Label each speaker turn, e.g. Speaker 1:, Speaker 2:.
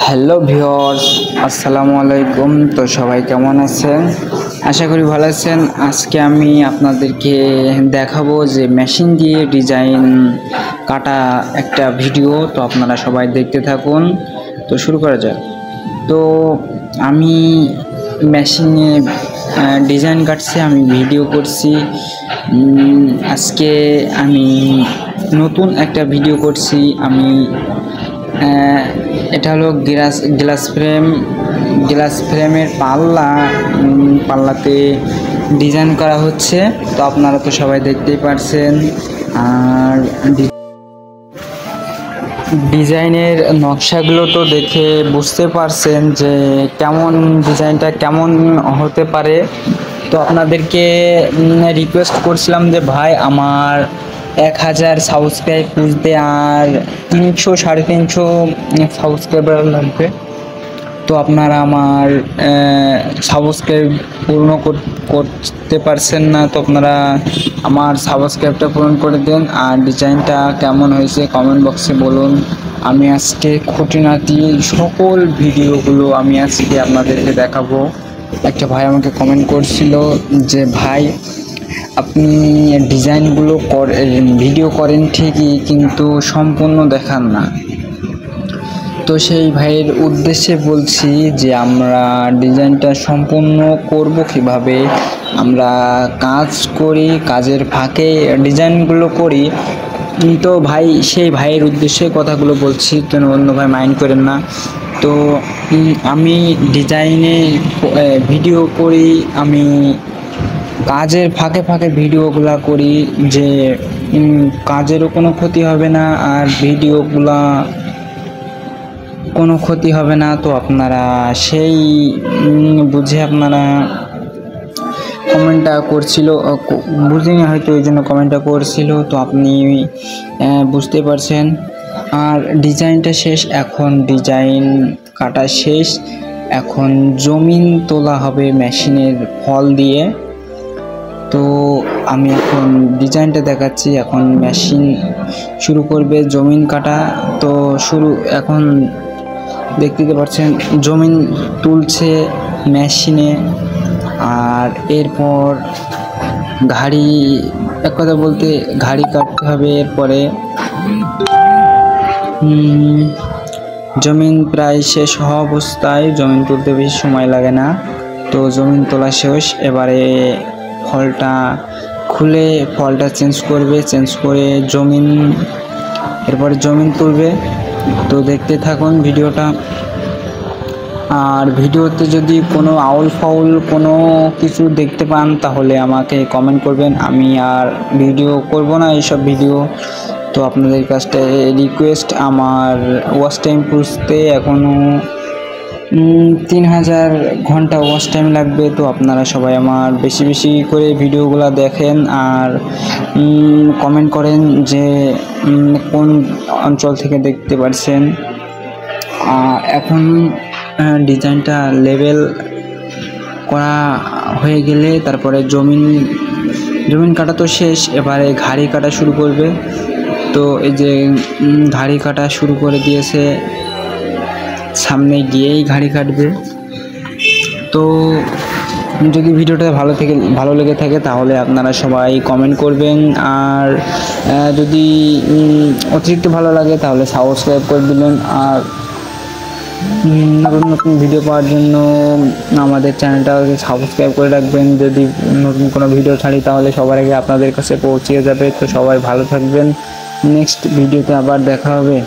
Speaker 1: Hello viewers, আসসালামু আলাইকুম। তো সবাই কেমন আছেন? আশা করি ভালো আছেন। আজকে আমি আপনাদেরকে দেখাবো যে মেশিন দিয়ে ডিজাইন কাটা একটা ভিডিও। তো আপনারা সবাই দেখতে থাকুন। তো শুরু করা যাক। তো আমি মেশিনে ডিজাইন কাটছি, আমি ভিডিও করছি। আজকে আমি নতুন একটা ভিডিও করছি। আমি এটা হলো গ্লাস ফ্রেমের পাল্লাতে ডিজাইন করা হচ্ছে। তো আপনারা তো সবাই দেখতেই পারছেন। আর ডিজাইনের নকশাগুলো তো দেখে বুঝতে পারছেন যে ডিজাইনটা কেমন হতে পারে। তো আপনাদেরকে রিকোয়েস্ট করছিলাম যে ভাই, আমার 1000 সাবস্ক্রাইব খুঁজতে আর 300-350 সাবস্ক্রাইবার লাগবে। তো আপনারা আমার সাবস্ক্রাইব পূর্ণ করতে পারছেন না। তো আপনারা আমার সাবস্ক্রাইবটা পূরণ করে দেন। আর ডিজাইনটা কেমন হয়েছে কমেন্ট বক্সে বলুন। আমি আজকে খুঁটিনাটি সকল ভিডিওগুলো আমি আজকে আপনাদেরকে দেখাবো। একটা ভাই আমাকে কমেন্ট করছিল যে ভাই, আপনি ডিজাইনগুলো ভিডিও করেন ঠিকই, কিন্তু সম্পূর্ণ দেখান না। তো সেই ভাইয়ের উদ্দেশ্যে বলছি যে আমরা ডিজাইনটা সম্পূর্ণ করব কিভাবে। আমরা কাজ করি, কাজের ফাঁকে ডিজাইনগুলো করি। তো ভাই, সেই ভাইয়ের উদ্দেশ্যে কথাগুলো বলছি, কেন অন্য ভাই মাইন্ড করেন না। তো আমি ডিজাইনে ভিডিও করি, আমি কাজের ফাঁকে ফাঁকে ভিডিওগুলা করি, যে কাজেরও কোনো ক্ষতি হবে না আর ভিডিওগুলা কোনো ক্ষতি হবে না। তো আপনারা সেই বুঝে আপনারা কমেন্টটা করছিল, বুঝিনি হয়তো ওই জন্য কমেন্টটা করছিল। তো আপনি বুঝতে পারছেন। আর ডিজাইনটা শেষ, এখন ডিজাইন কাটা শেষ, এখন জমিন তোলা হবে মেশিনের ফল দিয়ে। তো আমি এখন ডিজাইনটা দেখাচ্ছি। এখন মেশিন শুরু করবে জমিন কাটা। তো এখন দেখতে পাচ্ছেন জমিন তুলছে মেশিনে। আর এরপর এক কথা বলতে ঘাড়ি কাটতে হবে। এরপরে জমিন প্রায় শেষ হওয়া অবস্থায়, জমিন তুলতে বেশি সময় লাগে না। তো জমিন তোলা শেষ, এবারে ফলটা খুলে ফলটা চেঞ্জ করে এরপরে জমিন তুলবে। তো দেখতে থাকুন ভিডিওটা। আর ভিডিওতে যদি কোনো আউল ফাউল কোনো কিছু দেখতে পান তাহলে আমাকে কমেন্ট করবেন। আমি আর ভিডিও করব না এইসব ভিডিও। তো আপনাদের কাছে রিকোয়েস্ট, আমার ওয়াচ টাইম পুষতে এখনও 3000 ঘন্টা ওয়াচ টাইম লাগবে। তো আপনারা সবাই আমার বেশি বেশি করে ভিডিওগুলো দেখেন আর কমেন্ট করেন যে কোন অঞ্চল থেকে দেখতে পারছেন। এখন ডিজাইনটা লেবেল করা হয়ে গেলে তারপরে জমিন কাটা তো শেষ, এবারে ঘাড়ি কাটা শুরু করবে। তো এই যে ঘাড়ি কাটা শুরু করে দিয়েছে, সামনে গিয়েই ঘাড়ি কাটবে। তো যদি ভিডিওটা ভালো লেগে থাকে তাহলে আপনারা সবাই কমেন্ট করবেন। আর যদি অতিরিক্ত ভালো লাগে তাহলে সাবস্ক্রাইব করে দিবেন। আর নতুন নতুন ভিডিও পাওয়ার জন্য আমাদের চ্যানেলটাকে সাবস্ক্রাইব করে রাখবেন। যদি নতুন কোনো ভিডিও ছাড়ি তাহলে সবার আগে আপনাদের কাছে পৌঁছে যাবে। তো সবাই ভালো থাকবেন, নেক্সট ভিডিওতে আবার দেখা হবে।